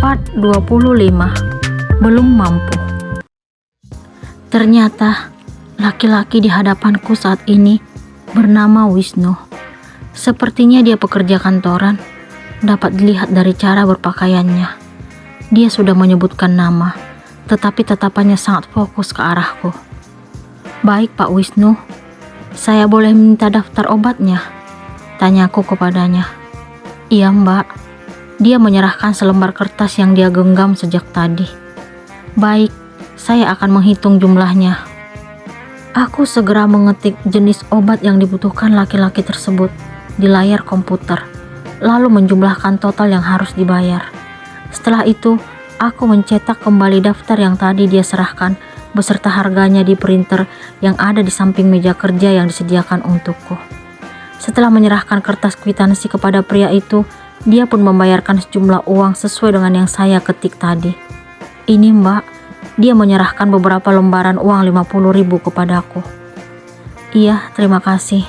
Part 25. Belum mampu. Ternyata laki-laki di hadapanku saat ini bernama Wisnu. Sepertinya dia pekerja kantoran, dapat dilihat dari cara berpakaiannya. Dia sudah menyebutkan nama, tetapi tatapannya sangat fokus ke arahku. "Baik Pak Wisnu, saya boleh minta daftar obatnya?" tanyaku kepadanya. "Iya Mbak." Dia menyerahkan selembar kertas yang dia genggam sejak tadi. "Baik, saya akan menghitung jumlahnya." Aku segera mengetik jenis obat yang dibutuhkan laki-laki tersebut di layar komputer, lalu menjumlahkan total yang harus dibayar. Setelah itu, aku mencetak kembali daftar yang tadi dia serahkan beserta harganya di printer yang ada di samping meja kerja yang disediakan untukku. Setelah menyerahkan kertas kwitansi kepada pria itu, dia pun membayarkan sejumlah uang sesuai dengan yang saya ketik tadi. "Ini Mbak," dia menyerahkan beberapa lembaran uang 50.000 kepadaku. "Iya, terima kasih."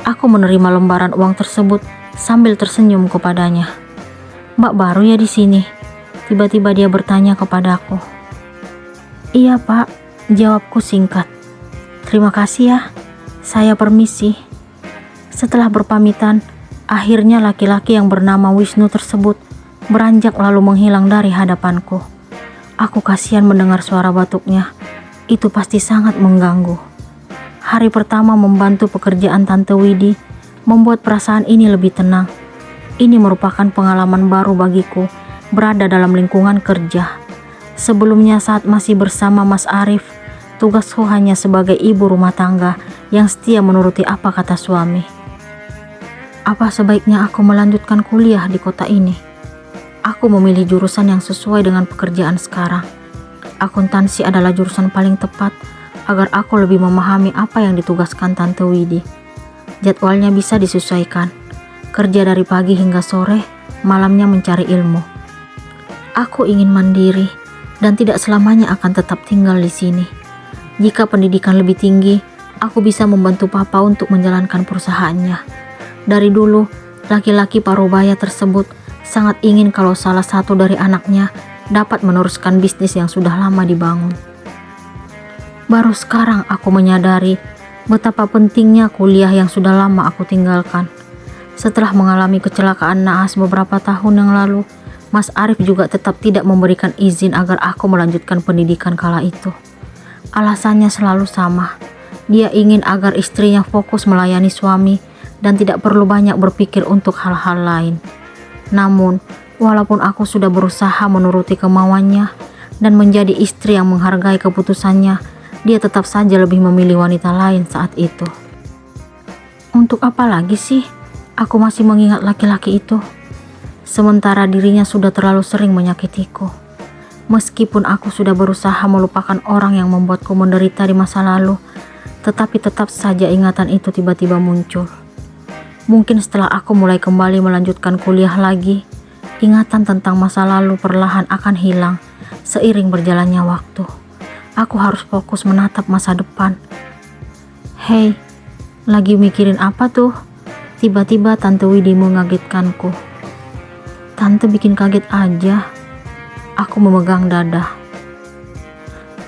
Aku menerima lembaran uang tersebut sambil tersenyum kepadanya. "Mbak baru ya di sini?" Tiba-tiba dia bertanya kepadaku. "Iya Pak," jawabku singkat. "Terima kasih ya, saya permisi." Setelah berpamitan, akhirnya laki-laki yang bernama Wisnu tersebut beranjak lalu menghilang dari hadapanku. Aku kasihan mendengar suara batuknya. Itu pasti sangat mengganggu. Hari pertama membantu pekerjaan Tante Widi membuat perasaan ini lebih tenang. Ini merupakan pengalaman baru bagiku berada dalam lingkungan kerja. Sebelumnya saat masih bersama Mas Arif, tugasku hanya sebagai ibu rumah tangga yang setia menuruti apa kata suami. Apa sebaiknya aku melanjutkan kuliah di kota ini? Aku memilih jurusan yang sesuai dengan pekerjaan sekarang. Akuntansi adalah jurusan paling tepat agar aku lebih memahami apa yang ditugaskan Tante Widi. Jadwalnya bisa disesuaikan. Kerja dari pagi hingga sore, malamnya mencari ilmu. Aku ingin mandiri dan tidak selamanya akan tetap tinggal di sini. Jika pendidikan lebih tinggi, aku bisa membantu papa untuk menjalankan perusahaannya. Dari dulu, laki-laki parubaya tersebut sangat ingin kalau salah satu dari anaknya dapat meneruskan bisnis yang sudah lama dibangun. Baru sekarang aku menyadari betapa pentingnya kuliah yang sudah lama aku tinggalkan. Setelah mengalami kecelakaan naas beberapa tahun yang lalu, Mas Arif juga tetap tidak memberikan izin agar aku melanjutkan pendidikan kala itu. Alasannya selalu sama. Dia ingin agar istrinya fokus melayani suami dan tidak perlu banyak berpikir untuk hal-hal lain. Namun, walaupun aku sudah berusaha menuruti kemauannya dan menjadi istri yang menghargai keputusannya, dia tetap saja lebih memilih wanita lain saat itu. Untuk apa lagi sih aku masih mengingat laki-laki itu? Sementara dirinya sudah terlalu sering menyakitiku. Meskipun aku sudah berusaha melupakan orang yang membuatku menderita di masa lalu, tetapi tetap saja ingatan itu tiba-tiba muncul. Mungkin setelah aku mulai kembali melanjutkan kuliah lagi, ingatan tentang masa lalu perlahan akan hilang seiring berjalannya waktu. Aku harus fokus menatap masa depan. "Hei, lagi mikirin apa tuh?" Tiba-tiba Tante Widi mengagetkanku. "Tante bikin kaget aja." Aku memegang dada.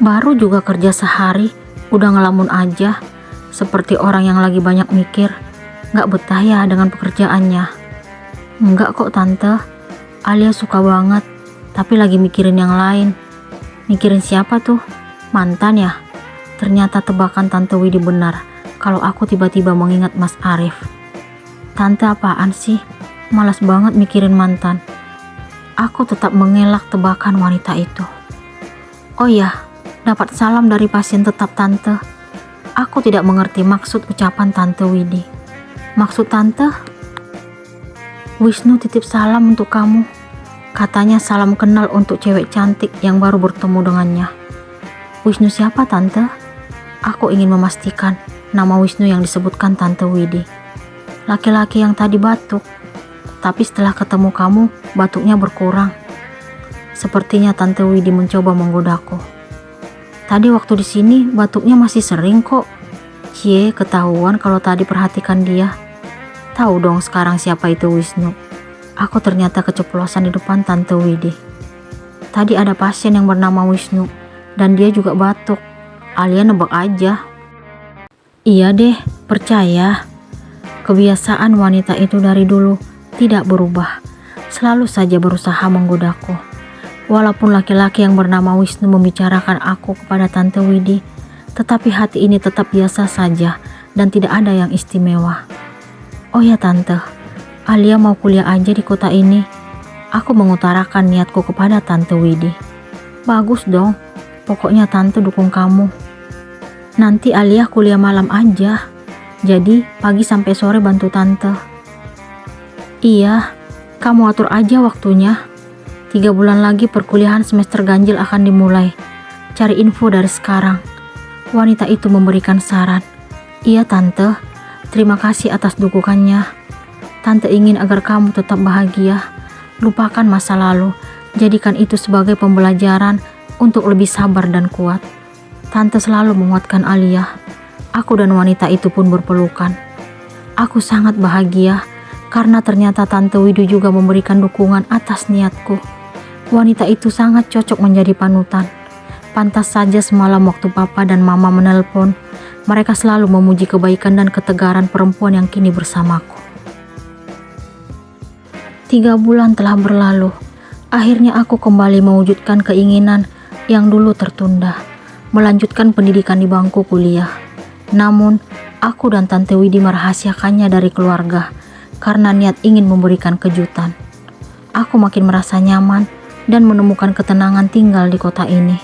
"Baru juga kerja sehari, udah ngelamun aja, seperti orang yang lagi banyak mikir. Gak betah ya dengan pekerjaannya?" "Enggak kok Tante, Alia suka banget, tapi lagi mikirin yang lain." "Mikirin siapa tuh? Mantan ya?" Ternyata tebakan Tante Widi benar kalau aku tiba-tiba mengingat Mas Arif. "Tante apaan sih? Malas banget mikirin mantan." Aku tetap mengelak tebakan wanita itu. "Oh ya, dapat salam dari pasien tetap Tante." Aku tidak mengerti maksud ucapan Tante Widi. "Maksud Tante?" "Wisnu titip salam untuk kamu. Katanya salam kenal untuk cewek cantik yang baru bertemu dengannya." "Wisnu siapa Tante?" Aku ingin memastikan nama Wisnu yang disebutkan Tante Widi. "Laki-laki yang tadi batuk. Tapi setelah ketemu kamu, batuknya berkurang." Sepertinya Tante Widi mencoba menggodaku. "Tadi waktu di sini batuknya masih sering kok." "Cie, ketahuan kalau tadi perhatikan dia." "Tahu dong sekarang siapa itu Wisnu." Aku ternyata keceplosan di depan Tante Widi. tadi ada pasien yang bernama Wisnu dan dia juga batuk. Alia nebak aja. Iya deh, percaya. Kebiasaan wanita itu dari dulu tidak berubah. Selalu saja berusaha menggodaku. Walaupun laki-laki yang bernama Wisnu membicarakan aku kepada Tante Widi, tetapi hati ini tetap biasa saja dan tidak ada yang istimewa. Oh ya Tante, Alia mau kuliah aja di kota ini. Aku mengutarakan niatku kepada Tante Widi. Bagus dong, pokoknya Tante dukung kamu. Nanti Alia kuliah malam aja, jadi pagi sampai sore bantu Tante. Iya, kamu atur aja waktunya. 3 bulan lagi perkuliahan semester ganjil akan dimulai. Cari info dari sekarang. Wanita itu memberikan saran. Iya Tante, terima kasih atas dukungannya. Tante ingin agar kamu tetap bahagia. Lupakan masa lalu, jadikan itu sebagai pembelajaran untuk lebih sabar dan kuat. Tante selalu menguatkan Alia. Aku dan wanita itu pun berpelukan. Aku sangat bahagia karena ternyata Tante Widu juga memberikan dukungan atas niatku. Wanita itu sangat cocok menjadi panutan. Pantas saja semalam waktu papa dan mama menelpon, mereka selalu memuji kebaikan dan ketegaran perempuan yang kini bersamaku. 3 bulan telah berlalu. Akhirnya aku kembali mewujudkan keinginan yang dulu tertunda, melanjutkan pendidikan di bangku kuliah. Namun, aku dan Tante Widi merahasiakannya dari keluarga karena niat ingin memberikan kejutan. Aku makin merasa nyaman dan menemukan ketenangan tinggal di kota ini.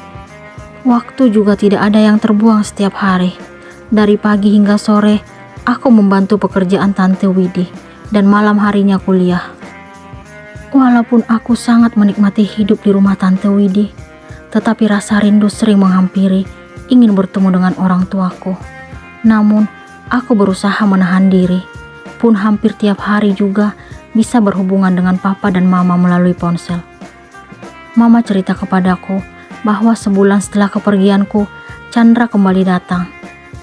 Waktu juga tidak ada yang terbuang setiap hari. Dari pagi hingga sore, aku membantu pekerjaan Tante Widi dan malam harinya kuliah. Walaupun aku sangat menikmati hidup di rumah Tante Widi, tetapi rasa rindu sering menghampiri, ingin bertemu dengan orang tuaku. Namun, aku berusaha menahan diri, pun hampir tiap hari juga bisa berhubungan dengan papa dan mama melalui ponsel. Mama cerita kepadaku bahwa sebulan setelah kepergianku, Chandra kembali datang.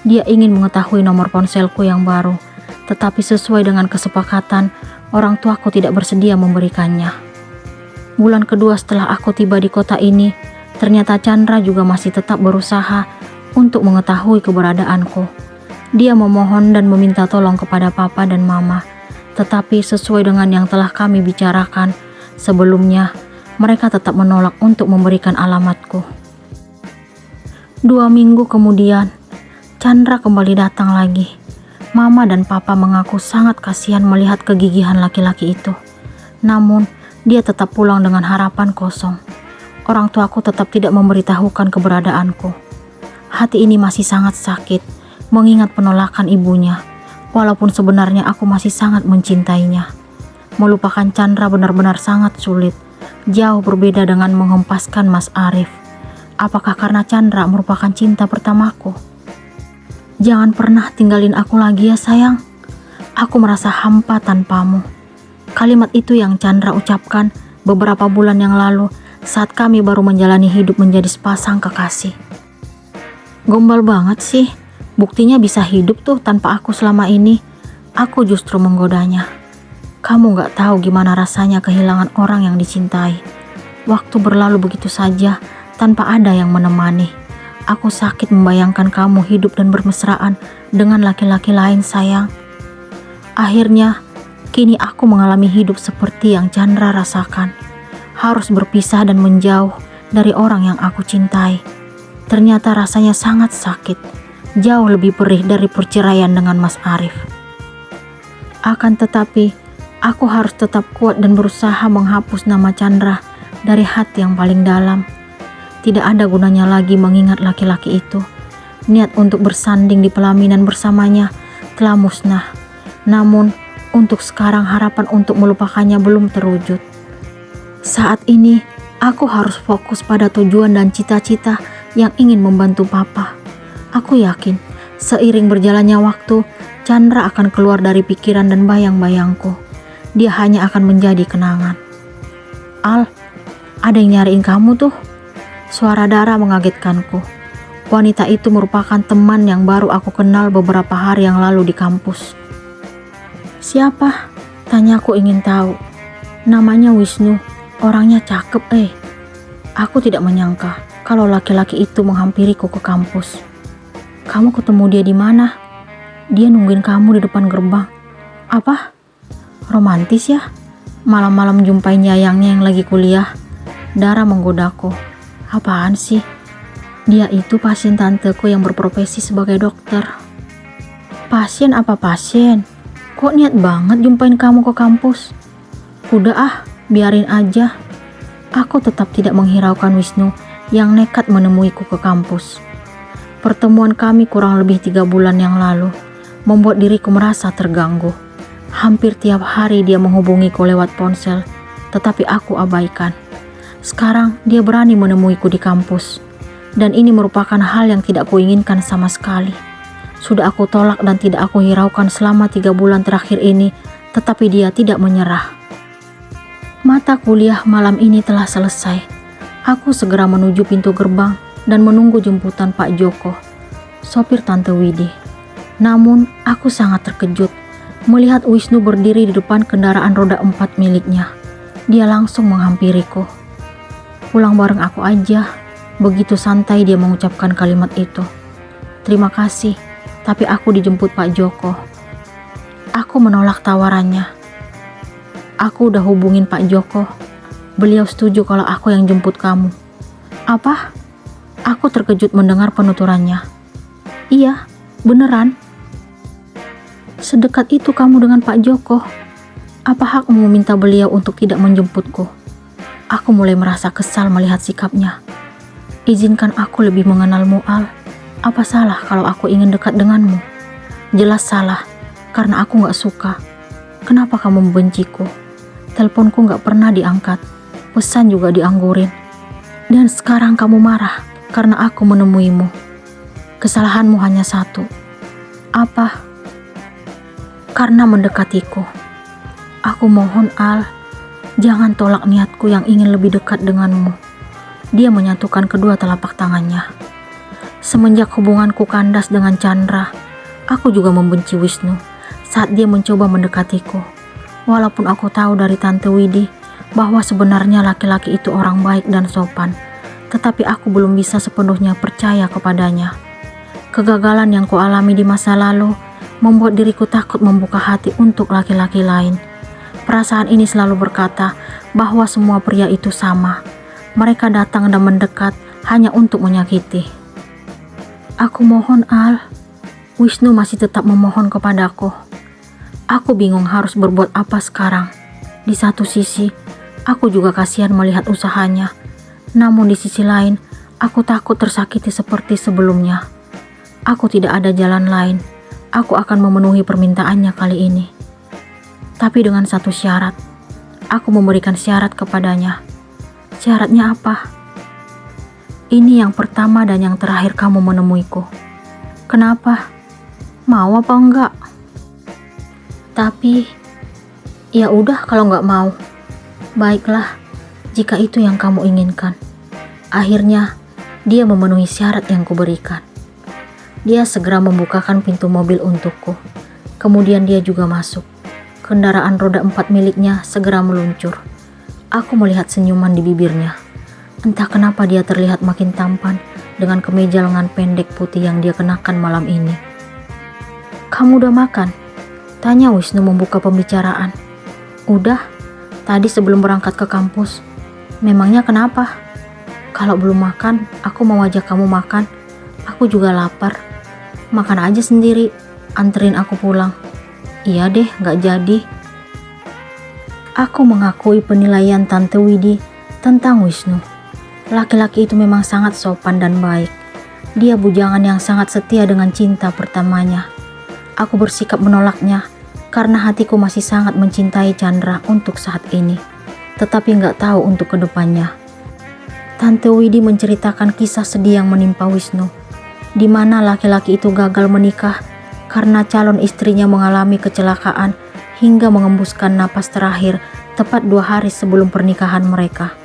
Dia ingin mengetahui nomor ponselku yang baru, tetapi sesuai dengan kesepakatan, orang tuaku tidak bersedia memberikannya. Bulan kedua setelah aku tiba di kota ini, ternyata Chandra juga masih tetap berusaha untuk mengetahui keberadaanku. Dia memohon dan meminta tolong kepada papa dan mama, tetapi sesuai dengan yang telah kami bicarakan sebelumnya, mereka tetap menolak untuk memberikan alamatku. 2 minggu kemudian, Chandra kembali datang lagi. Mama dan papa mengaku sangat kasihan melihat kegigihan laki-laki itu. Namun, dia tetap pulang dengan harapan kosong. Orang tuaku tetap tidak memberitahukan keberadaanku. Hati ini masih sangat sakit, mengingat penolakan ibunya. Walaupun sebenarnya aku masih sangat mencintainya. Melupakan Chandra benar-benar sangat sulit. Jauh berbeda dengan menghempaskan Mas Arif. Apakah karena Chandra merupakan cinta pertamaku? Jangan pernah tinggalin aku lagi ya sayang. Aku merasa hampa tanpamu. Kalimat itu yang Chandra ucapkan beberapa bulan yang lalu saat kami baru menjalani hidup menjadi sepasang kekasih. Gombal banget sih. Buktinya bisa hidup tuh tanpa aku selama ini. Aku justru menggodanya. Kamu gak tahu gimana rasanya kehilangan orang yang dicintai. Waktu berlalu begitu saja tanpa ada yang menemani. Aku sakit membayangkan kamu hidup dan bermesraan dengan laki-laki lain sayang. Akhirnya, kini aku mengalami hidup seperti yang Chandra rasakan. Harus berpisah dan menjauh dari orang yang aku cintai. Ternyata rasanya sangat sakit. Jauh lebih perih dari perceraian dengan Mas Arif. Akan tetapi, aku harus tetap kuat dan berusaha menghapus nama Chandra dari hati yang paling dalam. Tidak ada gunanya lagi mengingat laki-laki itu. Niat untuk bersanding di pelaminan bersamanya telah musnah. Namun, untuk sekarang harapan untuk melupakannya belum terwujud. Saat ini, aku harus fokus pada tujuan dan cita-cita yang ingin membantu papa. Aku yakin, seiring berjalannya waktu, Chandra akan keluar dari pikiran dan bayang-bayangku. Dia hanya akan menjadi kenangan. Al, ada yang nyariin kamu tuh. Suara Dara mengagetkanku. Wanita itu merupakan teman yang baru aku kenal beberapa hari yang lalu di kampus. Siapa? Tanyaku ingin tahu. Namanya Wisnu, orangnya cakep Aku tidak menyangka kalau laki-laki itu menghampiriku ke kampus. Kamu ketemu dia di mana? Dia nungguin kamu di depan gerbang. Apa? Romantis ya? Malam-malam jumpai nyayangnya yang lagi kuliah. Dara menggodaku. Apaan sih? Dia itu pasien tanteku yang berprofesi sebagai dokter. Pasien apa pasien? Kok niat banget jumpain kamu ke kampus? Udah ah, biarin aja. Aku tetap tidak menghiraukan Wisnu yang nekat menemuiku ke kampus. Pertemuan kami kurang lebih 3 bulan yang lalu membuat diriku merasa terganggu. Hampir tiap hari dia menghubungiku lewat ponsel, tetapi aku abaikan. Sekarang dia berani menemuiku di kampus, dan ini merupakan hal yang tidak kuinginkan sama sekali. Sudah aku tolak dan tidak aku hiraukan selama 3 bulan terakhir ini, tetapi dia tidak menyerah. Mata kuliah malam ini telah selesai. Aku segera menuju pintu gerbang dan menunggu jemputan Pak Joko, sopir Tante Widi. Namun, aku sangat terkejut melihat Wisnu berdiri di depan kendaraan roda 4 miliknya. Dia langsung menghampiriku. Pulang bareng aku aja. Begitu santai dia mengucapkan kalimat itu. Terima kasih, tapi aku dijemput Pak Joko. Aku menolak tawarannya. Aku udah hubungin Pak Joko. Beliau setuju kalau aku yang jemput kamu. Apa? Aku terkejut mendengar penuturannya. Iya, beneran. Sedekat itu kamu dengan Pak Joko. Apa hakmu meminta beliau untuk tidak menjemputku? Aku mulai merasa kesal melihat sikapnya. Izinkan aku lebih mengenalmu, Al. Apa salah kalau aku ingin dekat denganmu? Jelas salah, karena aku gak suka. Kenapa kamu membenciku? Teleponku gak pernah diangkat, pesan juga dianggurin. Dan sekarang kamu marah karena aku menemuimu. Kesalahanmu hanya satu. Apa? Karena mendekatiku. Aku mohon, Al, jangan tolak niatku yang ingin lebih dekat denganmu. Dia menyatukan kedua telapak tangannya. Semenjak hubunganku kandas dengan Chandra, aku juga membenci Wisnu saat dia mencoba mendekatiku. Walaupun aku tahu dari Tante Widi bahwa sebenarnya laki-laki itu orang baik dan sopan, tetapi aku belum bisa sepenuhnya percaya kepadanya. Kegagalan yang kualami di masa lalu membuat diriku takut membuka hati untuk laki-laki lain. Perasaan ini selalu berkata bahwa semua pria itu sama. Mereka datang dan mendekat hanya untuk menyakiti. Aku mohon, Al. Wisnu masih tetap memohon kepadaku. Aku bingung harus berbuat apa sekarang. Di satu sisi, aku juga kasihan melihat usahanya. Namun di sisi lain, aku takut tersakiti seperti sebelumnya. Aku tidak ada jalan lain. Aku akan memenuhi permintaannya kali ini. Tapi dengan satu syarat. Aku memberikan syarat kepadanya. Syaratnya apa? Ini yang pertama dan yang terakhir kamu menemuiku. Kenapa? Mau apa enggak? Tapi, ya udah kalau enggak mau. Baiklah, jika itu yang kamu inginkan. Akhirnya, dia memenuhi syarat yang kuberikan. Dia segera membukakan pintu mobil untukku. Kemudian dia juga masuk. Kendaraan roda 4 miliknya segera meluncur. Aku melihat senyuman di bibirnya. Entah kenapa dia terlihat makin tampan dengan kemeja lengan pendek putih yang dia kenakan malam ini. Kamu udah makan? Tanya Wisnu membuka pembicaraan. Udah, tadi sebelum berangkat ke kampus. Memangnya kenapa? Kalau belum makan, aku mau ajak kamu makan. Aku juga lapar. Makan aja sendiri, anterin aku pulang. Iya deh, gak jadi. Aku mengakui penilaian Tante Widi tentang Wisnu. Laki-laki itu memang sangat sopan dan baik. Dia bujangan yang sangat setia dengan cinta pertamanya. Aku bersikap menolaknya karena hatiku masih sangat mencintai Chandra untuk saat ini. Tetapi gak tahu untuk kedepannya. Tante Widi menceritakan kisah sedih yang menimpa Wisnu, di mana laki-laki itu gagal menikah karena calon istrinya mengalami kecelakaan hingga mengembuskan napas terakhir tepat 2 hari sebelum pernikahan mereka.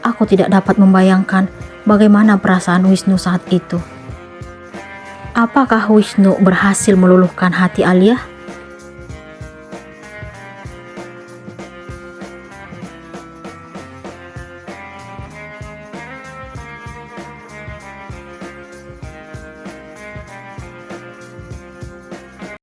Aku tidak dapat membayangkan bagaimana perasaan Wisnu saat itu. Apakah Wisnu berhasil meluluhkan hati Alia?